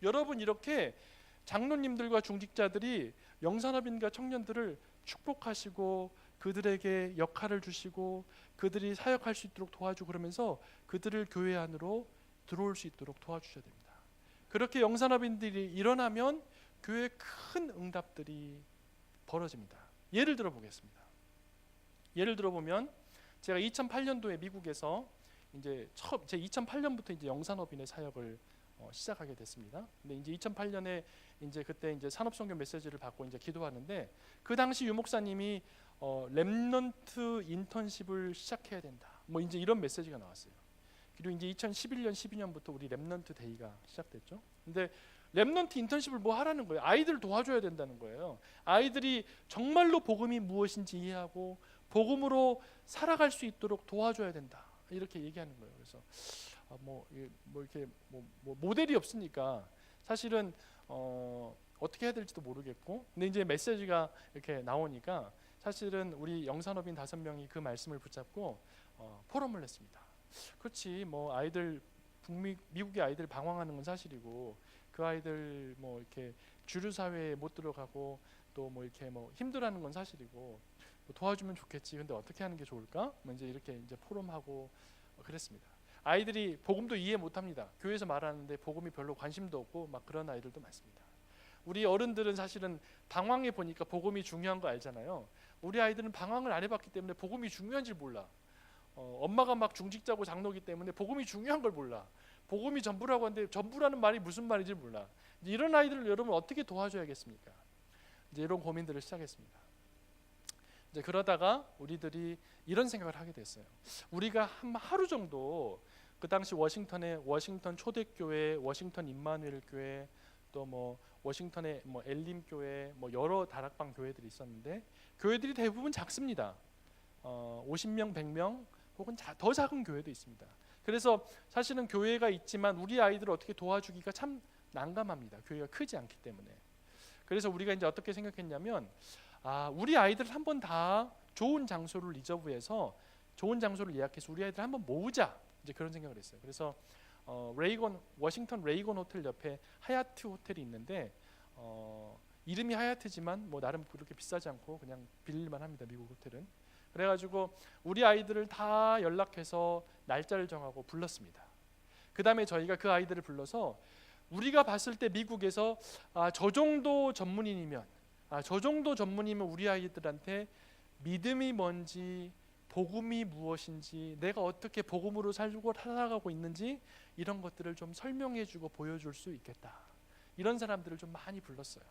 여러분, 이렇게 장로님들과 중직자들이 영산업인과 청년들을 축복하시고 그들에게 역할을 주시고 그들이 사역할 수 있도록 도와주고, 그러면서 그들을 교회 안으로 들어올 수 있도록 도와주셔야 됩니다. 그렇게 영산업인들이 일어나면 교회에 큰 응답들이 벌어집니다. 예를 들어 보겠습니다. 예를 들어 보면 제가 2008년도에 미국에서 이제 제 2008년부터 이제 영산업인의 사역을 시작하게 됐습니다. 근데 이제 2008년에 이제 그때 이제 산업선교 메시지를 받고 이제 기도하는데, 그 당시 유목사님이 렘넌트 인턴십을 시작해야 된다. 이제 이런 메시지가 나왔어요. 그리고 이제 2011년, 12년부터 우리 렘넌트 데이가 시작됐죠. 근데 렘넌트 인턴십을 하라는 거예요? 아이들 도와줘야 된다는 거예요. 아이들이 정말로 복음이 무엇인지 이해하고 복음으로 살아갈 수 있도록 도와줘야 된다. 이렇게 얘기하는 거예요. 그래서 이렇게 모델이 없으니까 사실은 어떻게 해야 될지도 모르겠고, 근데 이제 메시지가 이렇게 나오니까 사실은 우리 영산업인 5명이 그 말씀을 붙잡고 포럼을 냈습니다. 그렇지, 아이들 미국의 아이들 방황하는 건 사실이고 그 아이들 이렇게 주류 사회에 못 들어가고 또 이렇게 힘들어하는 건 사실이고 도와주면 좋겠지. 근데 어떻게 하는 게 좋을까? 이렇게 이제 포럼하고 그랬습니다. 아이들이 복음도 이해 못합니다. 교회에서 말하는데 복음이 별로 관심도 없고 그런 아이들도 많습니다. 우리 어른들은 사실은 방황해 보니까 복음이 중요한 거 알잖아요. 우리 아이들은 방황을 안 해봤기 때문에 복음이 중요한지 몰라. 엄마가 중직자고 장로기 때문에 복음이 중요한 걸 몰라. 복음이 전부라고 하는데 전부라는 말이 무슨 말인지 몰라. 이런 아이들을 여러분 어떻게 도와줘야겠습니까? 이제 이런 고민들을 시작했습니다. 이제 그러다가 우리들이 이런 생각을 하게 됐어요. 우리가 한 하루 정도 그 당시 워싱턴의 워싱턴 초대교회, 워싱턴 임마누엘 교회, 또 워싱턴의 엘림 교회, 여러 다락방 교회들이 있었는데 교회들이 대부분 작습니다. 50명, 100명 혹은 더 작은 교회도 있습니다. 그래서 사실은 교회가 있지만 우리 아이들을 어떻게 도와주기가 참 난감합니다. 교회가 크지 않기 때문에. 그래서 우리가 이제 어떻게 생각했냐면 우리 아이들 한번 다 좋은 장소를 리저브해서 좋은 장소를 예약해서 우리 아이들 한번 모으자, 이제 그런 생각을 했어요. 그래서 워싱턴 레이건 호텔 옆에 하얏트 호텔이 있는데 이름이 하얏트지만 뭐 나름 그렇게 비싸지 않고 그냥 빌릴만 합니다, 미국 호텔은. 그래가지고 우리 아이들을 다 연락해서 날짜를 정하고 불렀습니다. 그 다음에 저희가 그 아이들을 불러서 우리가 봤을 때 미국에서 저 정도 전문인이면 우리 아이들한테 믿음이 뭔지, 복음이 무엇인지, 내가 어떻게 복음으로 살아가고 있는지 이런 것들을 좀 설명해주고 보여줄 수 있겠다. 이런 사람들을 좀 많이 불렀어요.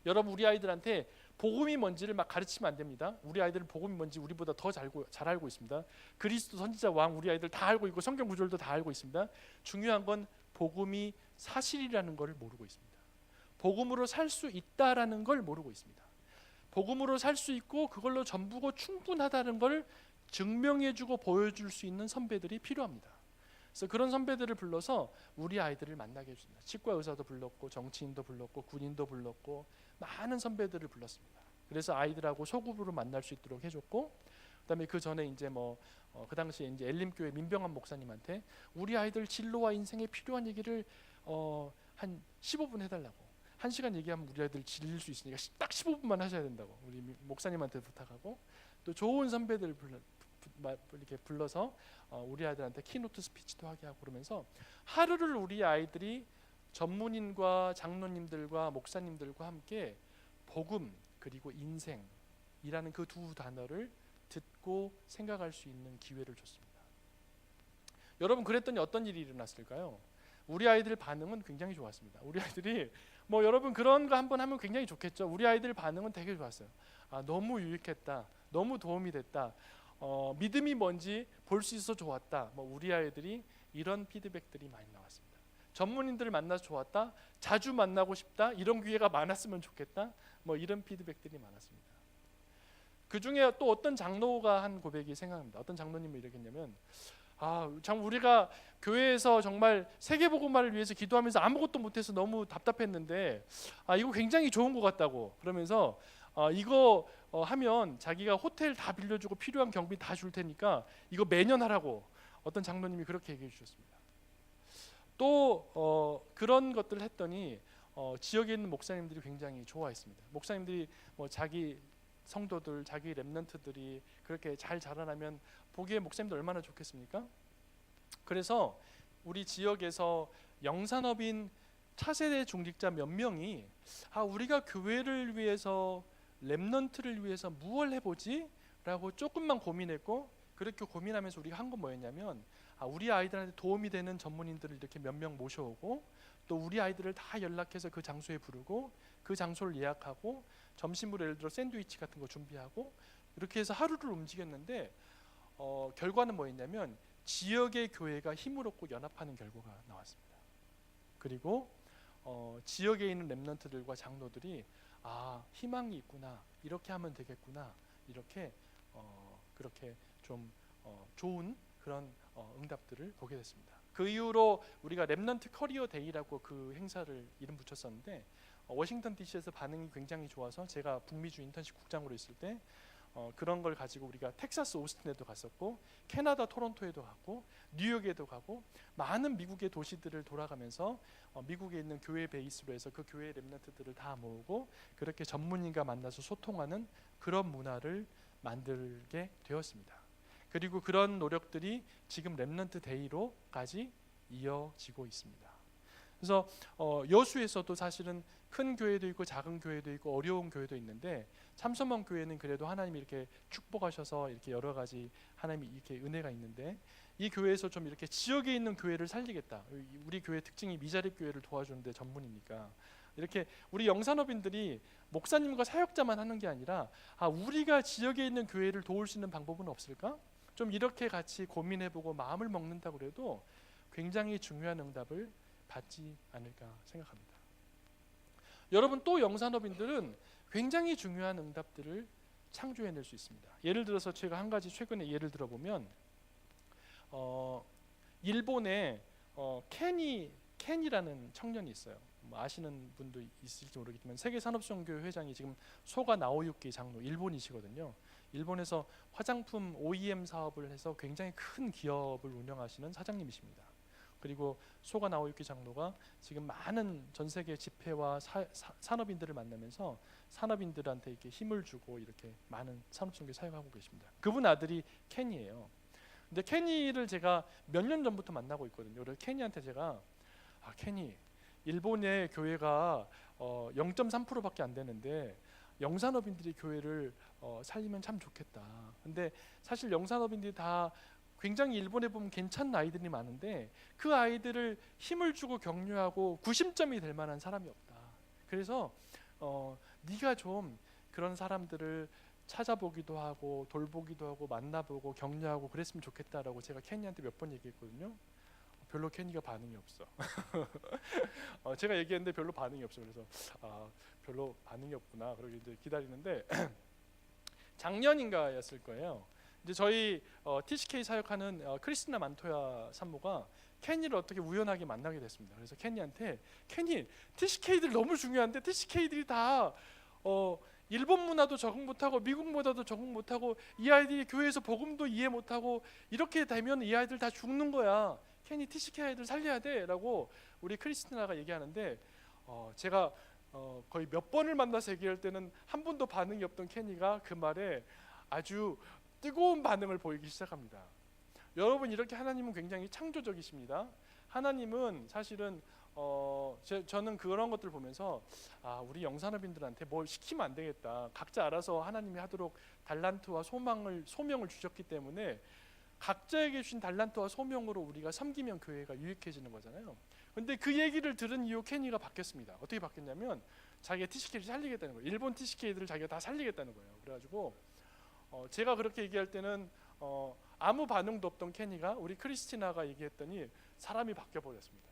여러분, 우리 아이들한테 복음이 뭔지를 막 가르치면 안 됩니다. 우리 아이들은 복음이 뭔지 우리보다 더 잘 알고 있습니다. 그리스도 선지자 왕 우리 아이들 다 알고 있고 성경 구절도 다 알고 있습니다. 중요한 건 복음이 사실이라는 걸 모르고 있습니다. 복음으로 살 수 있다라는 걸 모르고 있습니다. 복음으로 살 수 있고 그걸로 전부고 충분하다는 걸 증명해주고 보여줄 수 있는 선배들이 필요합니다. 그래서 그런 선배들을 불러서 우리 아이들을 만나게 해줍니다. 치과 의사도 불렀고 정치인도 불렀고 군인도 불렀고 많은 선배들을 불렀습니다. 그래서 아이들하고 소그룹으로 만날 수 있도록 해줬고, 그다음에 그 전에 이제 그 당시에 이제 엘림교회 민병환 목사님한테 우리 아이들 진로와 인생에 필요한 얘기를 한 15분 해달라고. 1시간 얘기하면 우리 아이들 질릴 수 있으니까 딱 15분만 하셔야 된다고 우리 목사님한테 부탁하고, 또 좋은 선배들 이렇게 불러서 우리 아이들한테 키노트 스피치도 하게 하고, 그러면서 하루를 우리 아이들이 전문인과 장로님들과 목사님들과 함께 복음 그리고 인생이라는 그 두 단어를 듣고 생각할 수 있는 기회를 줬습니다. 여러분, 그랬더니 어떤 일이 일어났을까요? 우리 아이들 반응은 굉장히 좋았습니다. 우리 아이들이 여러분 그런 거 한번 하면 굉장히 좋겠죠. 우리 아이들 반응은 되게 좋았어요. 너무 유익했다, 너무 도움이 됐다, 믿음이 뭔지 볼 수 있어서 좋았다. 우리 아이들이 이런 피드백들이 많이 나왔습니다. 전문인들을 만나서 좋았다, 자주 만나고 싶다, 이런 기회가 많았으면 좋겠다, 이런 피드백들이 많았습니다. 그 중에 또 어떤 장로가 한 고백이 생각납니다. 어떤 장로님이 이렇게 했냐면, 참 우리가 교회에서 정말 세계복음화를 위해서 기도하면서 아무것도 못해서 너무 답답했는데 이거 굉장히 좋은 것 같다고, 그러면서 이거 하면 자기가 호텔 다 빌려주고 필요한 경비 다 줄 테니까 이거 매년 하라고 어떤 장로님이 그렇게 얘기해 주셨습니다. 또 그런 것들을 했더니 지역에 있는 목사님들이 굉장히 좋아했습니다. 목사님들이 자기 성도들, 자기 렘넌트들이 그렇게 잘 자라나면 보기에 목사님도 얼마나 좋겠습니까? 그래서 우리 지역에서 영산업인 차세대 중직자 몇 명이 우리가 교회를 위해서, 렘넌트를 위해서 무엇을 해보지? 라고 조금만 고민했고, 그렇게 고민하면서 우리가 한 건 뭐였냐면 우리 아이들한테 도움이 되는 전문인들을 이렇게 몇 명 모셔오고, 또 우리 아이들을 다 연락해서 그 장소에 부르고 그 장소를 예약하고 점심으로 예를 들어 샌드위치 같은 거 준비하고 이렇게 해서 하루를 움직였는데 결과는 뭐였냐면 지역의 교회가 힘을 얻고 연합하는 결과가 나왔습니다. 그리고 지역에 있는 렘넌트들과 장로들이 희망이 있구나, 이렇게 하면 되겠구나, 이렇게 그렇게 좀 좋은 그런 응답들을 보게 됐습니다. 그 이후로 우리가 렘넌트 커리어 데이라고 그 행사를 이름 붙였었는데 워싱턴 DC에서 반응이 굉장히 좋아서 제가 북미주 인턴십 국장으로 있을 때 그런 걸 가지고 우리가 텍사스 오스틴에도 갔었고, 캐나다 토론토에도 갔고, 뉴욕에도 가고, 많은 미국의 도시들을 돌아가면서 미국에 있는 교회 베이스로 해서 그 교회 렘넌트들을 다 모으고 그렇게 전문인과 만나서 소통하는 그런 문화를 만들게 되었습니다. 그리고 그런 노력들이 지금 렘넌트 데이로까지 이어지고 있습니다. 그래서 여수에서도 사실은 큰 교회도 있고 작은 교회도 있고 어려운 교회도 있는데, 참소문 교회는 그래도 하나님이 이렇게 축복하셔서 이렇게 여러 가지 하나님이 이렇게 은혜가 있는데, 이 교회에서 좀 이렇게 지역에 있는 교회를 살리겠다. 우리 교회 특징이 미자립 교회를 도와주는데 전문이니까 이렇게 우리 영산업인들이 목사님과 사역자만 하는 게 아니라 우리가 지역에 있는 교회를 도울 수 있는 방법은 없을까? 좀 이렇게 같이 고민해보고 마음을 먹는다고 그래도 굉장히 중요한 응답을 받지 않을까 생각합니다. 여러분, 또 영산업인들은 굉장히 중요한 응답들을 창조해낼 수 있습니다. 예를 들어서 제가 한 가지 최근에 예를 들어보면 일본에 켄이라는 청년이 있어요. 뭐 아시는 분도 있을지 모르겠지만 세계산업선교회 회장이 지금 소가 나오유키 장로 일본이시거든요. 일본에서 화장품 OEM 사업을 해서 굉장히 큰 기업을 운영하시는 사장님이십니다. 그리고 소가 나오유키 장로가 지금 많은 전 세계 집회와 산업인들을 만나면서 산업인들한테 이렇게 힘을 주고 이렇게 많은 산업선교 사역하고 계십니다. 그분 아들이 케니예요. 근데 케니를 제가 몇 년 전부터 만나고 있거든요. 그래서 케니한테 제가 케니, 일본의 교회가 0.3%밖에 안 되는데 영산업인들이 교회를 살리면 참 좋겠다. 근데 사실 영산업인들이 다 굉장히 일본에 보면 괜찮은 아이들이 많은데 그 아이들을 힘을 주고 격려하고 구심점이 될 만한 사람이 없다. 그래서 네가 좀 그런 사람들을 찾아보기도 하고 돌보기도 하고 만나보고 격려하고 그랬으면 좋겠다라고 제가 케니한테 몇 번 얘기했거든요. 별로 케니가 반응이 없어. 제가 얘기했는데 별로 반응이 없어. 그래서 별로 반응이 없구나. 그러고 이제 기다리는데 작년인가였을 거예요. 이제 저희 TCK 사역하는 크리스티나 만토야 산모가 케니를 어떻게 우연하게 만나게 됐습니다. 그래서 케니한테 케니, TCK들 너무 중요한데 TCK들이 다 일본 문화도 적응 못하고 미국 문화도 적응 못하고 이 아이들이 교회에서 복음도 이해 못하고 이렇게 되면 이 아이들 다 죽는 거야. 케니 TCK 아이들 살려야 돼 라고 우리 크리스티나가 얘기하는데 제가 거의 몇 번을 만나서 얘기할 때는 한 번도 반응이 없던 케니가 그 말에 아주 뜨거운 반응을 보이기 시작합니다. 여러분, 이렇게 하나님은 굉장히 창조적이십니다. 하나님은 사실은 저는 그런 것들 보면서 우리 영산업인들한테 뭘 시키면 안 되겠다. 각자 알아서 하나님이 하도록 달란트와 소명을 주셨기 때문에 각자에게 주신 달란트와 소명으로 우리가 섬기면 교회가 유익해지는 거잖아요. 근데 그 얘기를 들은 이후 케니가 바뀌었습니다. 어떻게 바뀌었냐면 자기가 TCK를 살리겠다는 거예요. 일본 TCK들을 자기가 다 살리겠다는 거예요. 그래가지고 제가 그렇게 얘기할 때는 아무 반응도 없던 케니가 우리 크리스티나가 얘기했더니 사람이 바뀌어 버렸습니다.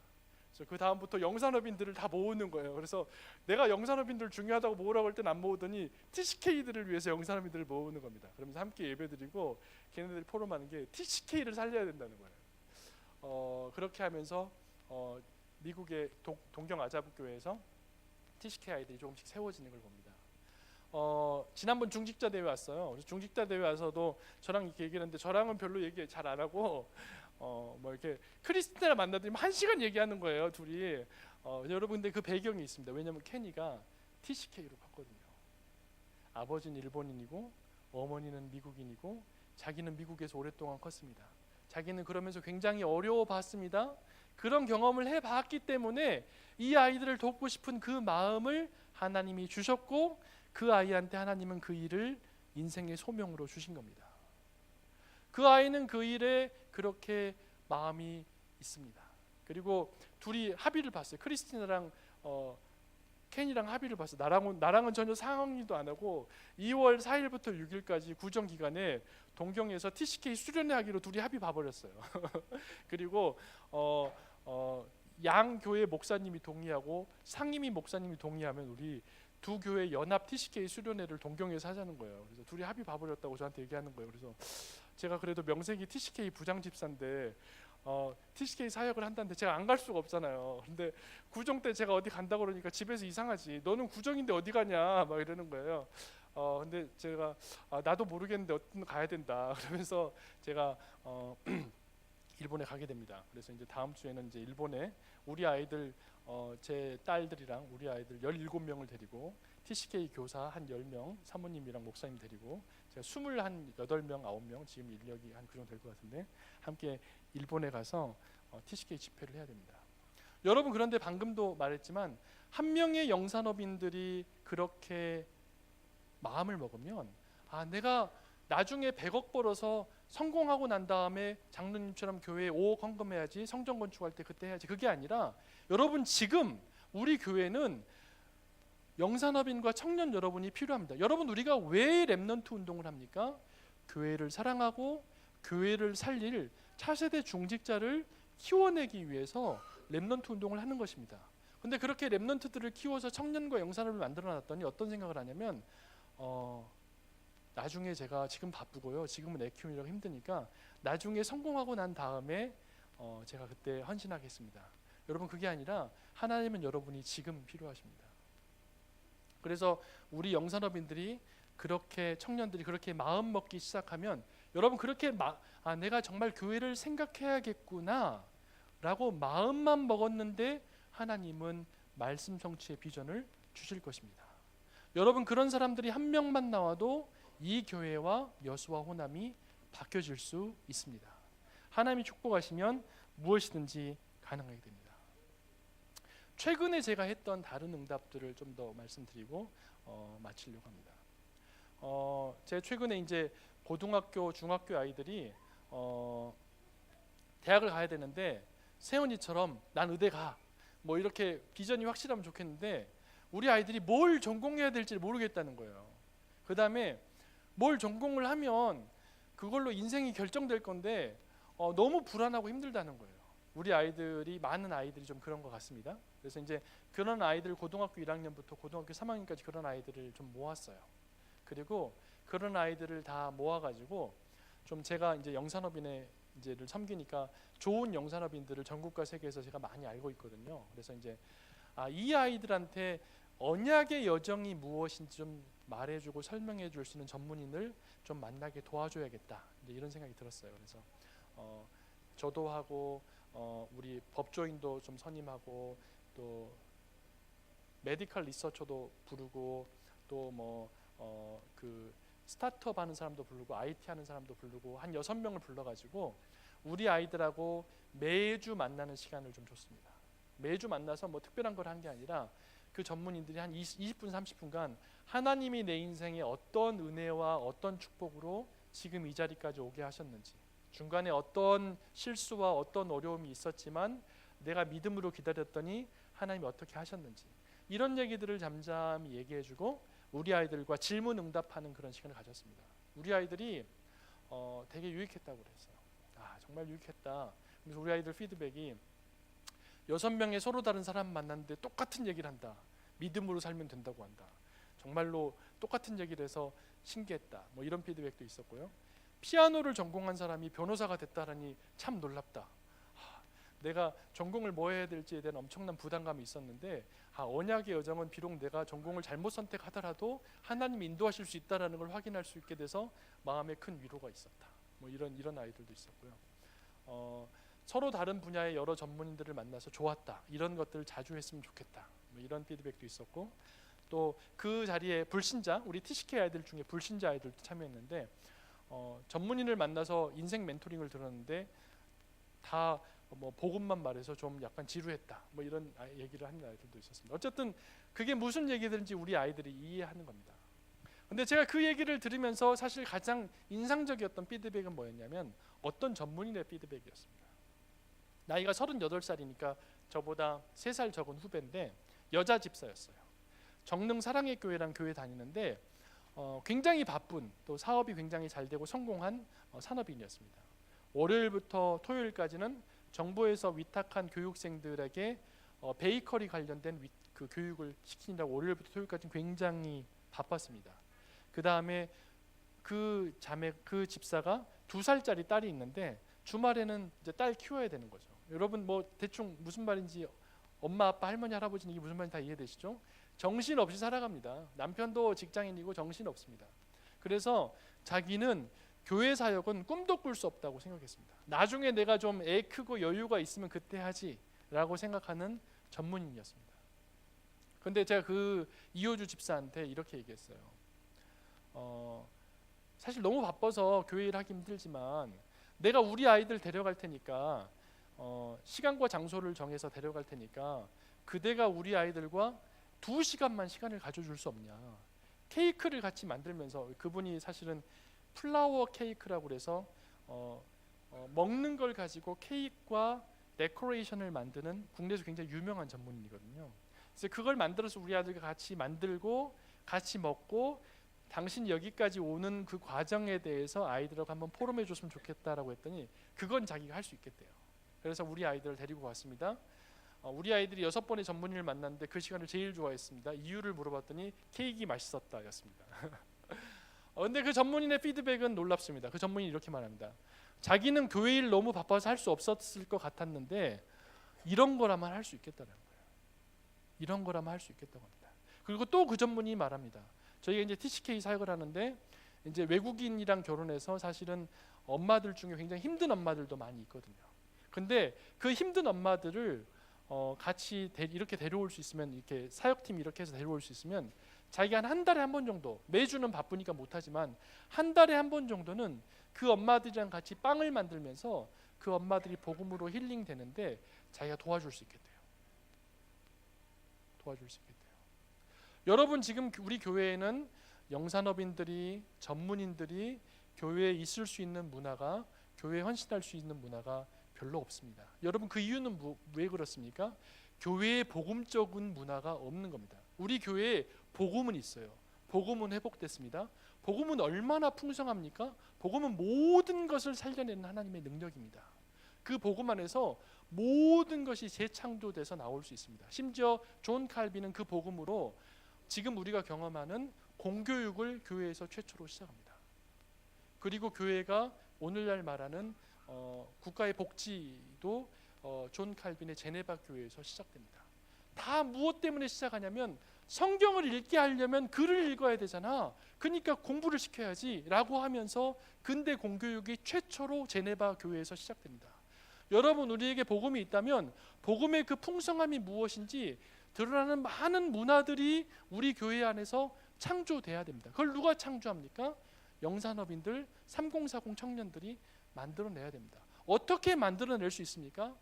그래서 그 다음부터 영산업인들을 다 모으는 거예요. 그래서 내가 영산업인들 중요하다고 모으라고 할 때는 안 모으더니 TCK들을 위해서 영산업인들을 모으는 겁니다. 그러면서 함께 예배드리고 걔네들이 포럼하는 게 TCK를 살려야 된다는 거예요. 그렇게 하면서 미국의 동경 아자부교회에서 TCK 아이들이 조금씩 세워지는 걸 봅니다. 지난번 중직자 대회 왔어요. 그래서 중직자 대회 와서도 저랑 이렇게 얘기를 했는데 저랑은 별로 얘기 잘 안 하고 뭐 이렇게 크리스티나 만나더니 1시간 얘기하는 거예요, 둘이. 여러분, 근데 그 배경이 있습니다. 왜냐하면 케니가 TCK로 컸거든요. 아버지는 일본인이고 어머니는 미국인이고 자기는 미국에서 오랫동안 컸습니다. 자기는 그러면서 굉장히 어려워봤습니다. 그런 경험을 해봤기 때문에 이 아이들을 돕고 싶은 그 마음을 하나님이 주셨고 그 아이한테 하나님은 그 일을 인생의 소명으로 주신 겁니다. 그 아이는 그 일에 그렇게 마음이 있습니다. 그리고 둘이 합의를 봤어요. 크리스티나랑 켄이랑 합의를 봤어요. 나랑은 전혀 상의도 안 하고 2월 4일부터 6일까지 구정 기간에 동경에서 TCK 수련회 하기로 둘이 합의 봐버렸어요. 그리고 양 교회 목사님이 동의하고 상임위 목사님이 동의하면 우리 두 교회 연합 TCK 수련회를 동경에서 하자는 거예요. 그래서 둘이 합의 봐버렸다고 저한테 얘기하는 거예요. 그래서 제가 그래도 명색이 TCK 부장 집사인데 TCK 사역을 한다는데 제가 안 갈 수가 없잖아요. 근데 구정 때 제가 어디 간다고 그러니까 집에서 이상하지. 너는 구정인데 어디 가냐 막 이러는 거예요. 근데 제가 나도 모르겠는데 어떤 가야 된다. 그러면서 제가 일본에 가게 됩니다. 그래서 이제 다음 주에는 이제 일본에 우리 아이들 제 딸들이랑 우리 아이들 17명을 데리고 TCK 교사 한 10명, 사모님이랑 목사님 데리고 제가 28명, 9명 지금 인력이 한 그 정도 될 것 같은데 함께 일본에 가서 TCK 집회를 해야 됩니다. 여러분, 그런데 방금도 말했지만 한 명의 영산업인들이 그렇게 마음을 먹으면 내가 나중에 100억 벌어서 성공하고 난 다음에 장로님처럼 교회에 5억 헌금해야지, 성전 건축할 때 그때 해야지, 그게 아니라 여러분, 지금 우리 교회는 영산업인과 청년 여러분이 필요합니다. 여러분, 우리가 왜 렘넌트 운동을 합니까? 교회를 사랑하고 교회를 살릴 차세대 중직자를 키워내기 위해서 렘넌트 운동을 하는 것입니다. 근데 그렇게 렘넌트들을 키워서 청년과 영산업을 만들어놨더니 어떤 생각을 하냐면 나중에 제가 지금 바쁘고요, 지금은 애 키우느라고 힘드니까 나중에 성공하고 난 다음에 제가 그때 헌신하겠습니다. 여러분 그게 아니라 하나님은 여러분이 지금 필요하십니다. 그래서 우리 영산업인들이 그렇게 청년들이 그렇게 마음 먹기 시작하면 여러분 그렇게 내가 정말 교회를 생각해야겠구나 라고 마음만 먹었는데 하나님은 말씀 성취의 비전을 주실 것입니다. 여러분 그런 사람들이 한 명만 나와도 이 교회와 여수와 호남이 바뀌어질 수 있습니다. 하나님이 축복하시면 무엇이든지 가능하게 됩니다. 최근에 제가 했던 다른 응답들을 좀 더 말씀드리고 마치려고 합니다. 제가 최근에 이제 고등학교, 중학교 아이들이 대학을 가야 되는데 세훈이처럼 난 의대 가 뭐 이렇게 비전이 확실하면 좋겠는데 우리 아이들이 뭘 전공해야 될지 모르겠다는 거예요. 그 다음에 뭘 전공을 하면 그걸로 인생이 결정될 건데 너무 불안하고 힘들다는 거예요. 우리 아이들이 많은 아이들이 좀 그런 것 같습니다. 그래서 이제 그런 아이들 고등학교 1학년부터 고등학교 3학년까지 그런 아이들을 좀 모았어요. 그리고 그런 아이들을 다 모아가지고 좀 제가 이제 영산업인의 이제를 섬기니까 좋은 영산업인들을 전국과 세계에서 제가 많이 알고 있거든요. 그래서 이제 이 아이들한테 언약의 여정이 무엇인지 좀 말해주고 설명해줄 수 있는 전문인을 좀 만나게 도와줘야겠다. 이제 이런 생각이 들었어요. 그래서 저도 하고 우리 법조인도 좀 선임하고 또 메디컬 리서처도 부르고 또 뭐 그 스타트업 하는 사람도 부르고 IT 하는 사람도 부르고 한 6명을 불러가지고 우리 아이들하고 매주 만나는 시간을 좀 줬습니다. 매주 만나서 뭐 특별한 걸 한 게 아니라 그 전문인들이 한 20분 30분간 하나님이 내 인생에 어떤 은혜와 어떤 축복으로 지금 이 자리까지 오게 하셨는지, 중간에 어떤 실수와 어떤 어려움이 있었지만 내가 믿음으로 기다렸더니 하나님이 어떻게 하셨는지, 이런 얘기들을 잠잠히 얘기해주고 우리 아이들과 질문 응답하는 그런 시간을 가졌습니다. 우리 아이들이 되게 유익했다고 그랬어요. 정말 유익했다. 그래서 우리 아이들 피드백이 6명의 서로 다른 사람 만났는데 똑같은 얘기를 한다. 믿음으로 살면 된다고 한다. 정말로 똑같은 얘기를 해서 신기했다. 뭐 이런 피드백도 있었고요. 피아노를 전공한 사람이 변호사가 됐다라니 참 놀랍다. 내가 전공을 뭐 해야 될지에 대한 엄청난 부담감이 있었는데 언약의 여정은 비록 내가 전공을 잘못 선택하더라도 하나님이 인도하실 수 있다라는 걸 확인할 수 있게 돼서 마음에 큰 위로가 있었다. 뭐 이런 아이들도 있었고요. 서로 다른 분야의 여러 전문인들을 만나서 좋았다. 이런 것들을 자주 했으면 좋겠다. 뭐 이런 피드백도 있었고 또 그 자리에 불신자, 우리 TCK 아이들 중에 불신자 아이들도 참여했는데 전문인을 만나서 인생 멘토링을 들었는데 다 뭐 복음만 말해서 좀 약간 지루했다. 뭐 이런 얘기를 하는 아이들도 있었습니다. 어쨌든 그게 무슨 얘기든지 우리 아이들이 이해하는 겁니다. 근데 제가 그 얘기를 들으면서 사실 가장 인상적이었던 피드백은 뭐였냐면 어떤 전문인의 피드백이었습니다. 나이가 38살이니까 저보다 3살 적은 후배인데 여자 집사였어요. 정릉 사랑의 교회란 교회 다니는데 굉장히 바쁜, 또 사업이 굉장히 잘 되고 성공한 산업인이었습니다. 월요일부터 토요일까지는 정부에서 위탁한 교육생들에게 베이커리 관련된 그 교육을 시키느라고 월요일부터 토요일까지 굉장히 바빴습니다. 그 다음에 그 집사가 2살짜리 딸이 있는데 주말에는 이제 딸 키워야 되는 거죠. 여러분 뭐 대충 무슨 말인지 엄마 아빠 할머니 할아버지는 이게 무슨 말인지 다 이해되시죠? 정신없이 살아갑니다. 남편도 직장인이고 정신없습니다. 그래서 자기는 교회 사역은 꿈도 꿀 수 없다고 생각했습니다. 나중에 내가 좀 애 크고 여유가 있으면 그때 하지 라고 생각하는 전문인이었습니다. 근데 제가 그 이호주 집사한테 이렇게 얘기했어요. 사실 너무 바빠서 교회 일 하기 힘들지만 내가 우리 아이들 데려갈 테니까 시간과 장소를 정해서 데려갈 테니까 그대가 우리 아이들과 2시간만 시간을 가져줄 수 없냐. 케이크를 같이 만들면서, 그분이 사실은 플라워 케이크라고 그래서 먹는 걸 가지고 케이크와 데코레이션을 만드는 국내에서 굉장히 유명한 전문인이거든요. 그래서 그걸 만들어서 우리 아들과 같이 만들고 같이 먹고 당신이 여기까지 오는 그 과정에 대해서 아이들하고 한번 포럼해 줬으면 좋겠다라고 했더니 그건 자기가 할 수 있겠대요. 그래서 우리 아이들을 데리고 왔습니다. 우리 아이들이 6번의 전문인을 만났는데 그 시간을 제일 좋아했습니다. 이유를 물어봤더니 케이크 맛있었다 였습니다. 근데 그 전문인의 피드백은 놀랍습니다. 그 전문인이 이렇게 말합니다. 자기는 교회 일 너무 바빠서 할 수 없었을 것 같았는데 이런 거라면 할 수 있겠다는 거예요. 이런 거라면 할 수 있겠다고 합니다. 그리고 또 그 전문의 말합니다. 저희가 이제 TCK 사역을 하는데 이제 외국인이랑 결혼해서 사실은 엄마들 중에 굉장히 힘든 엄마들도 많이 있거든요. 근데 그 힘든 엄마들을 같이 이렇게 데려올 수 있으면, 이렇게 사역팀 이렇게 해서 데려올 수 있으면 자기가 한 달에 한 번 정도, 매주는 바쁘니까 못하지만 한 달에 한 번 정도는 그 엄마들이랑 같이 빵을 만들면서 그 엄마들이 복음으로 힐링 되는데 자기가 도와줄 수 있겠대요. 도와줄 수 있겠대요. 여러분, 지금 우리 교회에는 영산업인들이, 전문인들이 교회에 있을 수 있는 문화가, 교회에 헌신할 수 있는 문화가 별로 없습니다. 여러분, 그 이유는 왜 그렇습니까? 교회에 복음적인 문화가 없는 겁니다. 우리 교회에 복음은 있어요. 복음은 회복됐습니다. 복음은 얼마나 풍성합니까? 복음은 모든 것을 살려내는 하나님의 능력입니다. 그 복음 안에서 모든 것이 재창조돼서 나올 수 있습니다. 심지어 존 칼빈은 그 복음으로 지금 우리가 경험하는 공교육을 교회에서 최초로 시작합니다. 그리고 교회가 오늘날 말하는 국가의 복지도 존 칼빈의 제네바 교회에서 시작됩니다. 다 무엇 때문에 시작하냐면 성경을 읽게 하려면 글을 읽어야 되잖아. 그러니까 공부를 시켜야지 라고 하면서 근대 공교육이 최초로 제네바 교회에서 시작됩니다. 여러분, 우리에게 복음이 있다면 복음의 그 풍성함이 무엇인지 드러나는 많은 문화들이 우리 교회 안에서 창조돼야 됩니다. 그걸 누가 창조합니까? 영산업인들, 3040 청년들이 만들어내야 됩니다. 어떻게 만들어낼 수 있습니까?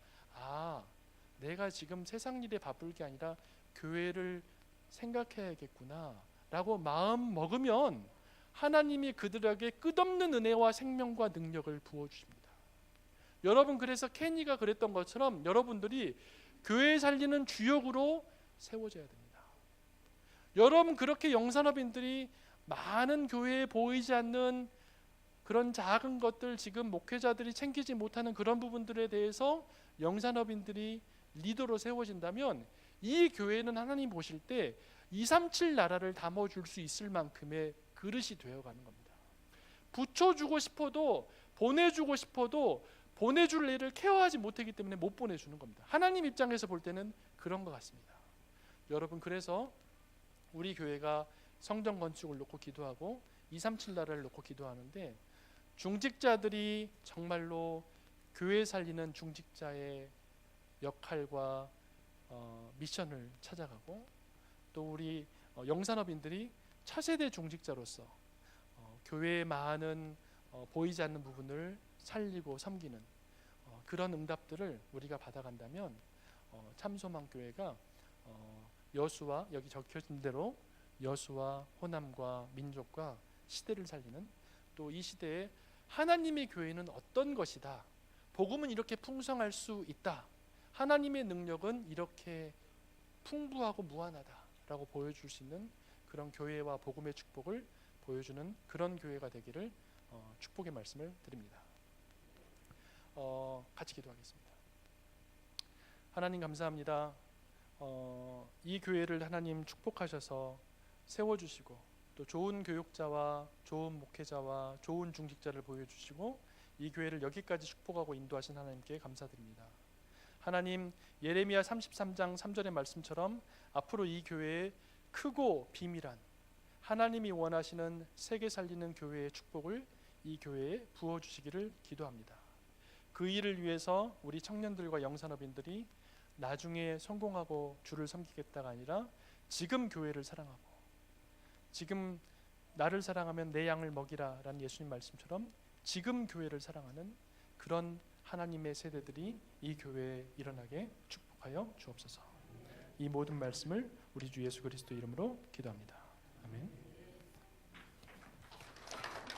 내가 지금 세상 일에 바쁠 게 아니라 교회를 생각해야겠구나 라고 마음 먹으면 하나님이 그들에게 끝없는 은혜와 생명과 능력을 부어주십니다. 여러분, 그래서 케니가 그랬던 것처럼 여러분들이 교회 살리는 주역으로 세워져야 됩니다. 여러분, 그렇게 영산업인들이 많은 교회에 보이지 않는 그런 작은 것들, 지금 목회자들이 챙기지 못하는 그런 부분들에 대해서 영산업인들이 리더로 세워진다면 이 교회는 하나님 보실 때 237 나라를 담아줄 수 있을 만큼의 그릇이 되어가는 겁니다. 붙여주고 싶어도, 보내주고 싶어도 보내줄 일을 케어하지 못하기 때문에 못 보내주는 겁니다. 하나님 입장에서 볼 때는 그런 것 같습니다. 여러분, 그래서 우리 교회가 성전 건축을 놓고 기도하고 237 나라를 놓고 기도하는데, 중직자들이 정말로 교회 살리는 중직자의 역할과 미션을 찾아가고, 또 우리 영산업인들이 차세대 중직자로서 교회의 많은 보이지 않는 부분을 살리고 섬기는 그런 응답들을 우리가 받아간다면 참소망교회가 여수와, 여기 적혀진 대로 여수와 호남과 민족과 시대를 살리는, 또 이 시대에 하나님의 교회는 어떤 것이다, 복음은 이렇게 풍성할 수 있다, 하나님의 능력은 이렇게 풍부하고 무한하다라고 보여줄 수 있는 그런 교회와 복음의 축복을 보여주는 그런 교회가 되기를 축복의 말씀을 드립니다. 같이 기도하겠습니다. 하나님, 감사합니다. 이 교회를 하나님 축복하셔서 세워주시고, 또 좋은 교육자와 좋은 목회자와 좋은 중직자를 보여주시고 이 교회를 여기까지 축복하고 인도하신 하나님께 감사드립니다. 하나님, 예레미야 33장 3절의 말씀처럼 앞으로 이 교회에 크고 비밀한 하나님이 원하시는 세계 살리는 교회의 축복을 이 교회에 부어주시기를 기도합니다. 그 일을 위해서 우리 청년들과 영산업인들이 나중에 성공하고 주를 섬기겠다가 아니라 지금 교회를 사랑하고, 지금 나를 사랑하면 내 양을 먹이라 라는 예수님 말씀처럼 지금 교회를 사랑하는 그런 하나님의 세대들이 이 교회에 일어나게 축복하여 주옵소서. 이 모든 말씀을 우리 주 예수 그리스도 이름으로 기도합니다. 아멘.